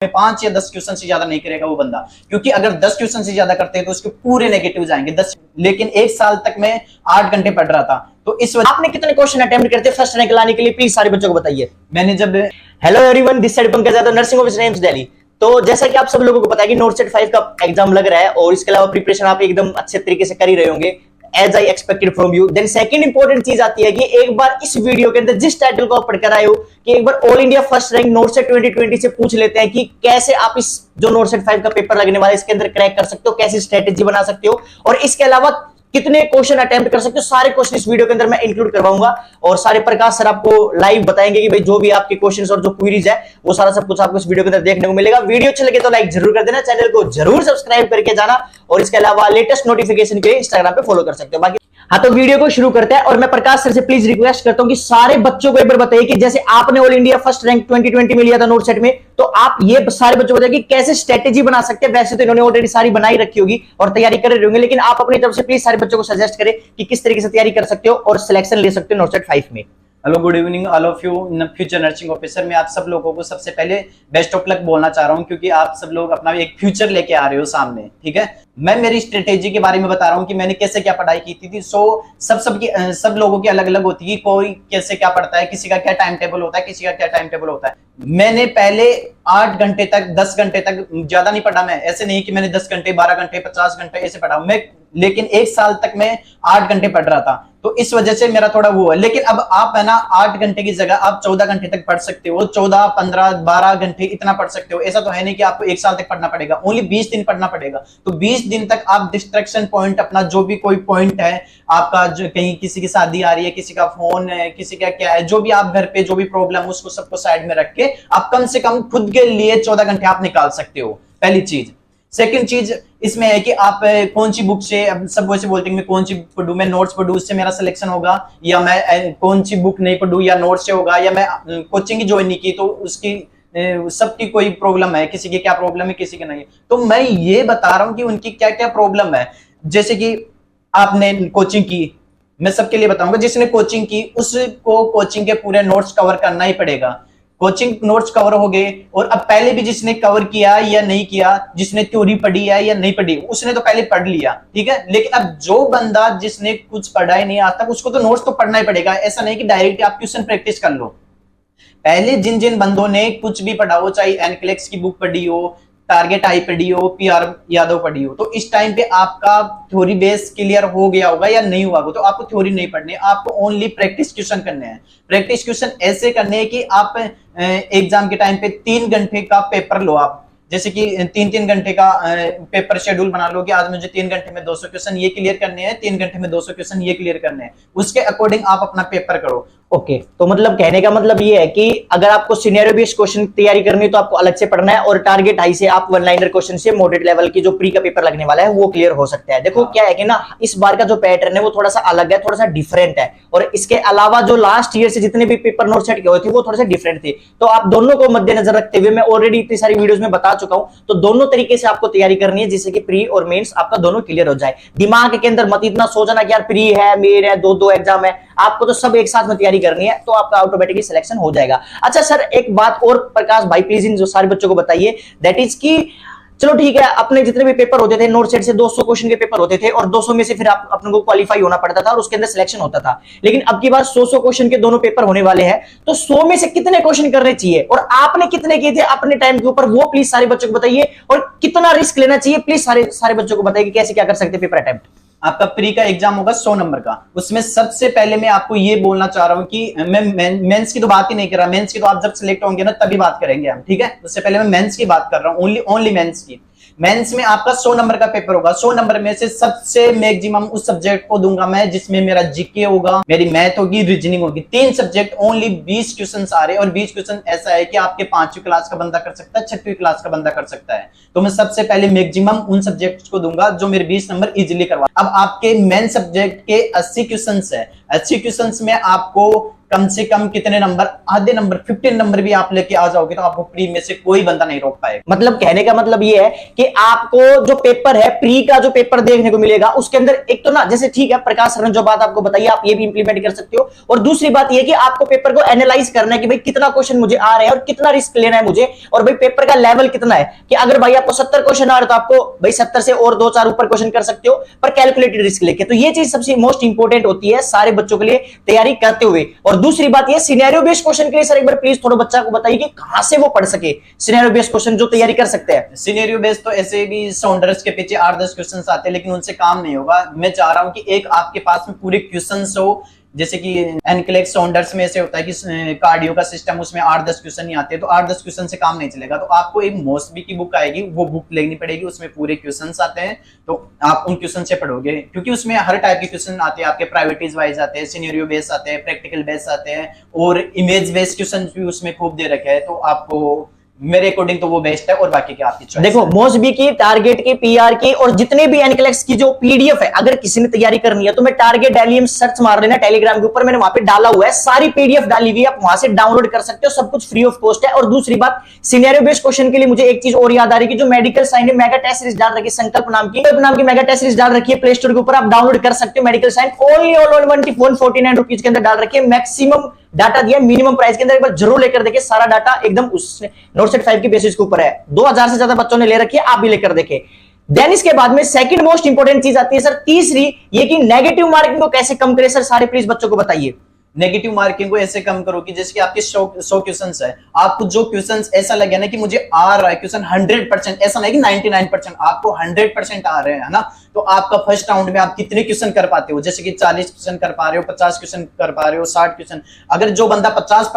में 5 या 10 क्वेश्चन से ज्यादा नहीं करेगा वो बंदा, क्योंकि अगर 10 क्वेश्चन से ज्यादा करते हैं तो उसके पूरे नेगेटिव जाएंगे 10। लेकिन एक साल तक मैं 8 घंटे पढ़ रहा था, तो इस वजह आपने कितने क्वेश्चन अटेम्प्ट करते फर्स्ट रैंक लाने के लिए, प्लीज सारे बच्चों को बताइए। मैंने जब hello everyone, this side Pankaj Yadav, nursing officer AIIMS Delhi. तो जैसा कि आप सब लोगों को पता है कि नोट सेट 5 का एग्जाम लग रहा है और इसके अलावा प्रिपरेशन आप एकदम अच्छे तरीके से कर ही रहे होंगे, as I expected from you. Then second important चीज आती है कि एक बार इस वीडियो के अंदर जिस टाइटल को आप पढ़कर आए हो कि एक बार all India first rank note set 2020 से पूछ लेते हैं कि कैसे आप इस जो नोट सेट 5 का पेपर लगने वाला है इसके अंदर क्रैक कर सकते हो, कैसी स्ट्रेटेजी बना सकते हो और इसके अलावा कितने क्वेश्चन अटेम्प्ट कर सकते हो। सारे क्वेश्चन इस वीडियो के अंदर मैं इंक्लूड करवाऊंगा और सारे प्रकाश सर आपको लाइव बताएंगे कि भाई जो भी आपके क्वेश्चंस और जो क्वेरीज है वो सारा सब कुछ आपको इस वीडियो के अंदर देखने को मिलेगा। वीडियो अच्छी लगे तो लाइक जरूर कर देना, चैनल को जरूर सब्सक्राइब करके जाना और इसके अलावा लेटेस्ट नोटिफिकेशन के लिए इंस्टाग्राम पे फॉलो कर सकते हो। बाकी हाँ, तो वीडियो को शुरू करते हैं और मैं प्रकाश सर से प्लीज रिक्वेस्ट करता हूं कि सारे बच्चों को एक बार बताइए कि जैसे आपने ऑल इंडिया फर्स्ट रैंक 2020 में लिया था नोट सेट में, तो आप ये सारे बच्चों को बताइए कि कैसे स्ट्रेटेजी बना सकते हैं। वैसे तो इन्होंने ऑलरेडी सारी बनाई रखी होगी और तैयारी कर रहे होंगे, लेकिन आप अपनी तरफ से प्लीज सारे बच्चों को सजेस्ट करें कि किस तरीके से तैयारी कर सकते हो और सिलेक्शन ले सकते हो नोट सेट 5 में। Hello, good evening all of you future nursing officer. मैं आप सब लोगों को सबसे पहले बेस्ट ऑफ लक बोलना चाह रहा हूं, क्योंकि आप सब लोग अपना एक फ्यूचर लेके आ रहे हो सामने, ठीक है। मैं मेरी स्ट्रेटेजी के बारे में बता रहा हूं कि मैंने कैसे क्या पढ़ाई की थी। सब लोगों की अलग अलग होती है, कोई कैसे क्या पढ़ता है, किसी का क्या टाइम टेबल होता है, किसी का क्या टाइम टेबल होता है। मैंने पहले 8 घंटे तक 10 घंटे तक ज्यादा नहीं पढ़ा। मैं ऐसे नहीं कि मैंने 10 घंटे 12 घंटे 50 घंटे ऐसे पढ़ा मैं, लेकिन एक साल तक मैं 8 घंटे पढ़ रहा था, तो इस वजह से मेरा थोड़ा वो है। लेकिन अब आप है ना 8 घंटे की जगह आप 14 घंटे तक पढ़ सकते हो, 14 15 12 घंटे इतना पढ़ सकते हो। ऐसा तो है नहीं कि आपको एक साल तक पढ़ना पड़ेगा, ओनली 20 दिन पढ़ना पड़ेगा। तो 20 दिन तक आप डिस्ट्रैक्शन पॉइंट अपना जो भी कोई पॉइंट है आपका, जो कहीं किसी की शादी आ रही है, किसी का फोन है, किसी का क्या है, जो भी आप घर पे जो भी प्रॉब्लम है उसको सबको साइड में रख के आप कम से कम खुद के लिए 14 घंटे आप निकाल सकते हो, पहली चीज। सेकंड चीज इसमें है कि आप कौन सी बुक से, सब वैसे बोलते हैं मैं कौन सी पढ़ूं, मैं नोट्स पढ़ूं उससे मेरा सिलेक्शन होगा, या मैं कौन सी बुक नहीं पढ़ूं या नोट्स से होगा, या मैं कोचिंग ज्वाइन नहीं की तो उसकी सबकी कोई प्रॉब्लम है, किसी की क्या प्रॉब्लम है किसी की नहीं। तो मैं ये बता रहा हूं कि उनकी क्या क्या प्रॉब्लम है। जैसे कि आपने कोचिंग की, मैं सबके लिए बताऊंगा, जिसने कोचिंग की उसको कोचिंग के पूरे नोट्स कवर करना ही पड़ेगा। कोचिंग नोट्स कवर हो गए, और अब पहले भी जिसने कवर किया या नहीं किया, जिसने थ्योरी पढ़ी है या नहीं पढ़ी, उसने तो पहले पढ़ लिया, ठीक है। लेकिन अब जो बंदा जिसने कुछ पढ़ा ही नहीं आज तक, उसको तो नोट्स तो पढ़ना ही पड़ेगा। ऐसा नहीं कि डायरेक्ट आप क्वेश्चन प्रैक्टिस कर लो। पहले जिन जिन बंदों ने कुछ भी पढ़ा हो, चाहे एनक्लेक्स की बुक पढ़ी हो, टारगेट आई पढ़ी हो, पीआर यादव पढ़ी हो, तो इस टाइम पे आपका थ्योरी बेस क्लियर हो गया होगा या नहीं हुआ होगा। तो आपको थ्योरी नहीं पढ़नी, आपको ओनली प्रैक्टिस क्वेश्चन करने हैं। प्रैक्टिस क्वेश्चन ऐसे करने हैं कि आप एग्जाम के टाइम पे 3 घंटे का पेपर लो। आप जैसे कि 3-3 घंटे का पेपर शेड्यूल बना लो कि आज मुझे 3 घंटे में 200 क्वेश्चन ये क्लियर करने हैं, 3 घंटे में 200 क्वेश्चन ये क्लियर करने हैं। उसके अकॉर्डिंग आप अपना पेपर करो। ओके, तो मतलब कहने का मतलब ये है कि अगर आपको सिनेरियो बेस्ड क्वेश्चन तैयारी करनी है तो आपको अलग से पढ़ना है, और टारगेट हाई से आप वन लाइनर क्वेश्चन से मॉडरेट लेवल की जो प्री का पेपर लगने वाला है वो क्लियर हो सकता है। देखो क्या है कि ना, इस बार का जो पैटर्न है वो थोड़ा सा अलग है, थोड़ा सा डिफरेंट है, और इसके अलावा जो लास्ट ईयर से जितने भी पेपर नोट सेट के हुए थे वो थोड़े से डिफरेंट थे। तो आप दोनों को मद्देनजर रखते हुए, मैं ऑलरेडी इतनी सारी वीडियोस में बता चुका हूं, तो दोनों तरीके से आपको तैयारी करनी है जिससे कि प्री और मेंस आपका दोनों क्लियर हो जाए। दिमाग के अंदर मत इतना सोचना कि यार प्री है, मेन है, दो एग्जाम है, आपको तो सब एक साथ में तैयारी करनी है, तो आपका ऑटोमेटिकली सिलेक्शन हो जाएगा। अच्छा सर, एक बात और प्रकाश भाई प्लीज इन जो सारे बच्चों को बताइए, दैट इज कि चलो ठीक है, अपने जितने भी पेपर होते थे नोट सेट से 200 क्वेश्चन के पेपर होते थे, और 200 में से फिर आप अपने को क्वालिफाई होना पड़ता था और उसके अंदर सिलेक्शन होता था। लेकिन अब की बार 100 क्वेश्चन के दोनों पेपर होने वाले हैं, तो 100 में से कितने क्वेश्चन करने चाहिए और आपने कितने किए थे अपने टाइम के ऊपर, वो प्लीज सारे बच्चों को बताइए। और कितना रिस्क लेना चाहिए प्लीज सारे बच्चों को बताइए कि कैसे क्या कर सकते हैं पेपर अटेम्प्ट। आपका प्री का एग्जाम होगा 100 नंबर का। उसमें सबसे पहले मैं आपको ये बोलना चाह रहा हूं कि मैं मेंस की तो बात ही नहीं कर रहा। मेंस की तो आप जब सिलेक्ट होंगे ना तभी बात करेंगे हम, ठीक है। उससे पहले मैं मेंस की बात कर रहा हूं, ओनली मेंस की। मेंस में आपका 100 नंबर का पेपर होगा। 100 नंबर में से सबसे मैक्सिमम उस सब्जेक्ट को दूंगा मैं जिसमें मेरा जीके होगा, मेरी मैथ होगी, रीजनिंग होगी। 3 सब्जेक्ट, ओनली 20 क्वेश्चन आ रहे हैं, और 20 क्वेश्चन ऐसा है कि आपके 5वीं क्लास का बंदा कर सकता है, 6वीं क्लास का बंदा कर सकता है। तो मैं सबसे पहले मैक्सिमम उन सब्जेक्ट्स को दूंगा जो मेरे 20 नंबर इजीली करवा। अब आपके मेन सब्जेक्ट के 80 क्वेश्चन है। 80 क्वेश्चन में आपको कम से कम कितने नंबर, आधे नंबर 15 नंबर भी आप लेके आ जाओगे तो आपको प्री में से कोई बंदा नहीं रोक पाएगा। मतलब कहने का मतलब ये है कि आपको जो पेपर है, प्री का जो पेपर देखने को मिलेगा, उसके अंदर एक तो ना, जैसे ठीक है प्रकाश सर ने जो बात आपको बताई आप ये भी इंप्लीमेंट कर सकते हो, और दूसरी बात ये कि आपको पेपर को एनालाइज करना है कि भाई कितना क्वेश्चन मुझे आ रहे हैं और कितना रिस्क लेना है मुझे, और भाई पेपर का लेवल कितना है, कि अगर भाई आपको 70 क्वेश्चन आ रहे तो आपको भाई 70 से और 2-4 ऊपर क्वेश्चन कर सकते हो, पर कैलकुलेटेड रिस्क लेके। तो ये चीज सबसे मोस्ट इंपॉर्टेंट होती है सारे बच्चों के लिए तैयारी करते हुए। और दूसरी बात ये सिनेरियो बेस्ड क्वेश्चन के लिए सर एक बार प्लीज थोड़ा बच्चा को बताइए कि कहां से वो पढ़ सके सिनेरियो बेस्ड क्वेश्चन जो तैयारी कर सकते हैं। सिनेरियो बेस्ड तो ऐसे भी साउंडर्स के पीछे 8-10 क्वेश्चंस आते हैं, लेकिन उनसे काम नहीं होगा। मैं चाह रहा हूं कि एक आपके पास में पूरे क्वेश्चंस हो, जैसे कि एनक्लेक्स साउंडर्स में ऐसे होता है कि कार्डियो का सिस्टम, उसमें 8-10 क्वेश्चन नहीं आते, तो 8-10 क्वेश्चन से काम नहीं चलेगा। तो आपको एक मोस्बी की बुक आएगी, वो बुक लेनी पड़ेगी, उसमें पूरे क्वेश्चंस आते हैं, तो आप उन क्वेश्चन से पढ़ोगे, क्योंकि उसमें हर टाइप के क्वेश्चन आते हैं। आपके प्रायोरिटीज वाइज आते हैं, सिनेरियो बेस्ड आते हैं, प्रैक्टिकल बेस्ड आते हैं, और इमेज बेस्ड क्वेश्चन भी उसमें खूब दे रखे हैं। तो आपको मेरे अकॉर्डिंग तो वो बेस्ट है, और बाकी के आपकी चॉइस। देखो मोस्बी की, टारगेट की, पीआर की, और जितने भी एनक्लेक्स की जो पीडीएफ है, अगर किसी ने तैयारी करनी है तो मैं टारगेट डेलियम सर्च मार लेना टेलीग्राम के ऊपर, मैंने वहां पे डाला हुआ है, सारी पीडीएफ डाली हुई है, आप वहां से डाउनलोड कर सकते हो, सब कुछ फ्री ऑफ कॉस्ट है। और दूसरी बात, सिनेरियो बेस्ड क्वेश्चन के लिए मुझे एक चीज और याद आ रही है कि जो मेडिकल साइंस में मेगा टेस्ट सीरीज डाल रखी है, संकल्प नाम की मेगा टेस्ट सीरीज डाल रखी है प्ले स्टोर के ऊपर, आप डाउनलोड कर सकते हो। Medical science only on 149 rupees के अंदर डाल रखी है, मैक्सिमम डाटा दिया मिनिमम प्राइस के अंदर। एक बार जरूर लेकर देखिए, सारा डाटा एकदम उस नोट सेट 5 के बेसिस के ऊपर है, 2000 से ज्यादा बच्चों ने ले रखी है, आप भी लेकर देखें। देन इसके बाद में सेकंड मोस्ट इंपोर्टेंट चीज आती है सर, तीसरी, ये कि नेगेटिव मार्किंग को कैसे कम करें सर, सारे प्लीज बच्चों को बताइए। नेगेटिव मार्किंग को ऐसे कम करो कि जैसे कि आपके 100 क्वेश्चंस है, आपको जो क्वेश्चंस ऐसा लगे ना कि मुझे आ रहा है क्वेश्चन 100%, ऐसा नहीं कि 99%, आपको 100% आ रहे हैं, है ना, तो आपका फर्स्ट राउंड में आप कितने क्वेश्चन कर पाते हो, जैसे कि 40 क्वेश्चन कर पा रहे हो, 50 क्वेश्चन कर पा रहे हो, 60 क्वेश्चन। अगर जो बंदा 50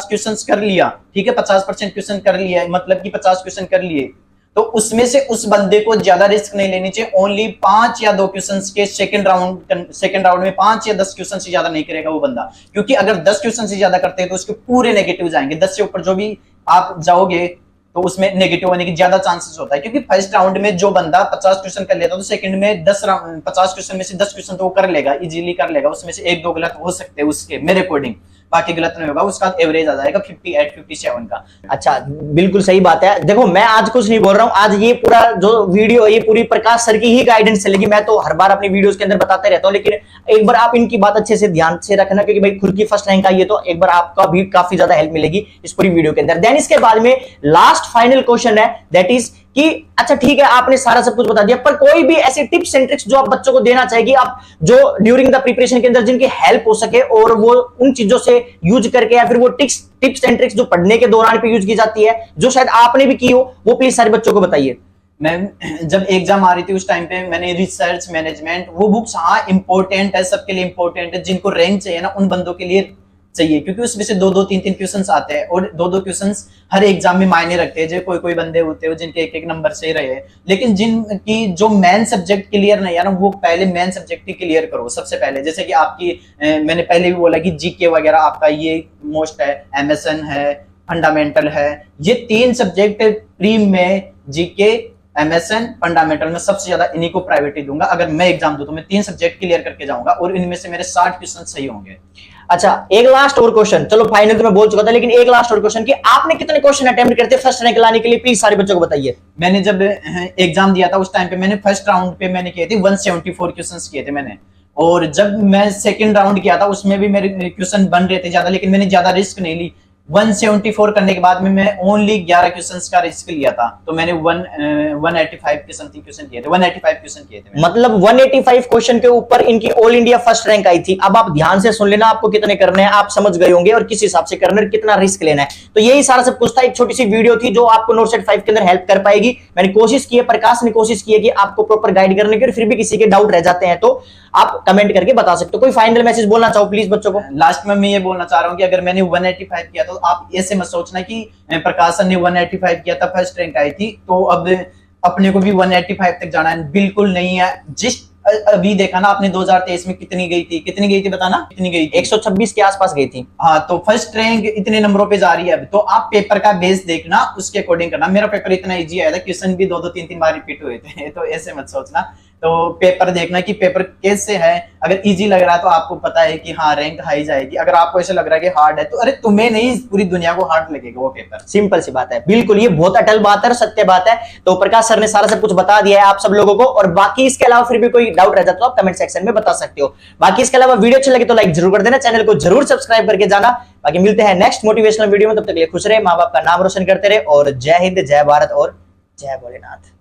क्वेश्चन कर लिया, ठीक है, 50% क्वेश्चन कर लिया, मतलब कि 50 क्वेश्चन कर लिए, तो उसमें से उस बंदे को ज्यादा रिस्क नहीं लेनी चाहिए। ओनली 5 या 2 क्वेश्चंस के सेकंड राउंड में 5 या 10 क्वेश्चन से ज्यादा नहीं करेगा वो बंदा, क्योंकि अगर 10 क्वेश्चन से ज्यादा करते हैं तो उसके पूरे नेगेटिव जाएंगे। 10 से ऊपर जो भी आप जाओगे तो उसमें नेगेटिव होने की ज्यादा चांसेस होता है, क्योंकि फर्स्ट राउंड में जो बंदा 50 क्वेश्चन कर लेता है तो सेकंड में 50 क्वेश्चन में से 10 क्वेश्चन तो वो कर लेगा, इजीली कर लेगा, उसमें से 1-2 गलत हो सकते हैं उसके, मेरे अकॉर्डिंग, बाकी गलत नहीं होगा, उसका एवरेज आ जाएगा 58-57 का। अच्छा, बिल्कुल सही बात है। देखो मैं आज कुछ नहीं बोल रहा हूं, आज ये पूरा जो वीडियो है ये पूरी प्रकाश सर की ही गाइडेंस चलेगी। मैं तो हर बार अपनी वीडियोस के अंदर बताते रहता हूं, लेकिन एक बार आप इनकी बात अच्छे से ध्यान से रखना, क्योंकि भाई खुद की फर्स्ट रैंक आई है तो एक बार आपका भी काफी ज्यादा हेल्प मिलेगी इस पूरी वीडियो के अंदर। देन इसके बाद में लास्ट फाइनल क्वेश्चन है, दैट इज कि अच्छा ठीक है आपने सारा सब कुछ बता दिया, पर कोई भी ऐसे टिप्स एंड ट्रिक्स जो आप बच्चों को देना चाहेगी, आप जो ड्यूरिंग द प्रिपरेशन के अंदर जिनकी हेल्प हो सके, और वो उन चीजों से यूज करके, या फिर वो टिप्स एंड ट्रिक्स जो पढ़ने के दौरान पे यूज की जाती है, जो शायद आपने भी की हो, वो प्लीज सारे बच्चों को बताइए। मैं जब एग्जाम आ रही थी उस टाइम पे मैंने रिसर्च मैनेजमेंट, वो बुक्स हाँ इंपॉर्टेंट है, सबके लिए इंपॉर्टेंट है, जिनको रैंक चाहिए ना उन बंदों के लिए चाहिए, क्योंकि उसमें से 2-2 3-3 क्वेश्चंस आते हैं, और 2-2 क्वेश्चंस हर एग्जाम में मायने रखते हैं। जो कोई बंदे होते हैं जिनके एक नंबर से रहे, लेकिन जिनकी जो मेन सब्जेक्ट क्लियर नहीं है ना, वो पहले मेन सब्जेक्ट ही क्लियर करो सबसे पहले। जैसे कि आपकी मैंने पहले भी बोला कि जीके वगैरह आपका ये मोस्ट है, एमएसएन है, फंडामेंटल है, ये 3 सब्जेक्ट प्री में, जीके, एमएसएन, फंडामेंटल में सबसे ज्यादा इन्हीं को प्रायोरिटी दूंगा। अगर मैं एग्जाम दूं तो मैं 3 सब्जेक्ट क्लियर करके जाऊंगा, और इनमें से मेरे 60 क्वेश्चन सही होंगे। अच्छा एक लास्ट और क्वेश्चन, चलो फाइनल तो मैं बोल चुका था, लेकिन एक लास्ट और क्वेश्चन कि आपने कितने क्वेश्चन अटेम्प्ट करते फर्स्ट रैंक लाने के लिए, प्लीज सारे बच्चों को बताइए। मैंने जब एग्जाम दिया था उस टाइम पे मैंने फर्स्ट राउंड पे मैंने किए थे 174 क्वेश्चंस किए थे मैंने, और जब मैं सेकंड राउंड किया था उसमें भी मेरे क्वेश्चन बन रहे थे ज्यादा, लेकिन मैंने ज्यादा रिस्क नहीं ली। 174 करने के बाद में मैं ओनली 11 क्वेश्चंस का रिस्क लिया था, तो मैंने 185 के समथिंग क्वेश्चन किए थे, 185 क्वेश्चन किए थे। मतलब 185 क्वेश्चन के ऊपर इनकी ऑल इंडिया फर्स्ट रैंक आई थी। अब आप ध्यान से सुन लेना, आपको कितने करने हैं आप समझ गए होंगे, और किस हिसाब से करना है, कितना रिस्क लेना है। तो यही सारा सब कुछ था, एक छोटी सी वीडियो थी जो आपको नोट सेट 5 के अंदर हेल्प कर पाएगी। मैंने कोशिश की है, प्रकाश ने कोशिश की है कि आपको प्रॉपर गाइड करने की, और फिर भी किसी के डाउट रह जाते हैं तो आप कमेंट करके बता सकते हो। कोई फाइनल मैसेज बोलना चाहो प्लीज बच्चों को। लास्ट में मैं ये बोलना चाह रहा हूँ कि अगर मैंने 185 किया तो आप ऐसे मत सोचना कि प्रकाश सर ने 185 किया था फर्स्ट रैंक आई थी तो अब अपने को भी 185 तक जाना है, बिल्कुल नहीं है। जिस अभी देखा ना आपने 2023 में कितनी गई थी बताना, कितनी गई थी? 126 के आसपास गई थी। हाँ, तो फर्स्ट रैंक इतने नंबरों पे जा रही है अब, तो आप पेपर का बेस देखना, उसके अकॉर्डिंग करना। मेरा पेपर इतना इजी आया था, क्वेश्चन भी 2-2 3-3 बार रिपीट हुए थे तो ऐसे मत सोचना। तो पेपर देखना कि पेपर कैसे है। अगर इजी लग रहा है तो आपको पता है कि हाँ रैंक हाई जाएगी, अगर आपको ऐसा लग रहा है कि हार्ड है तो अरे तुम्हें नहीं पूरी दुनिया को हार्ड लगेगा वो पेपर। सिंपल सी बात है, बिल्कुल ये बहुत अटल बात है और सत्य बात है। तो प्रकाश सर ने सारा सब कुछ बता दिया है आप सब लोगों को, और बाकी इसके अलावा फिर भी कोई डाउट रहता तो आप कमेंट सेक्शन में बता सकते हो। बाकी इसके अलावा वीडियो अच्छी लगे तो लाइक जरूर कर देना, चैनल को जरूर सब्सक्राइब करके जाना। बाकी मिलते हैं नेक्स्ट मोटिवेशनल वीडियो में, तब तक के लिए खुश रहे, माँ बाप का नाम रोशन करते रहे, और जय हिंद, जय भारत और जय भोलेनाथ।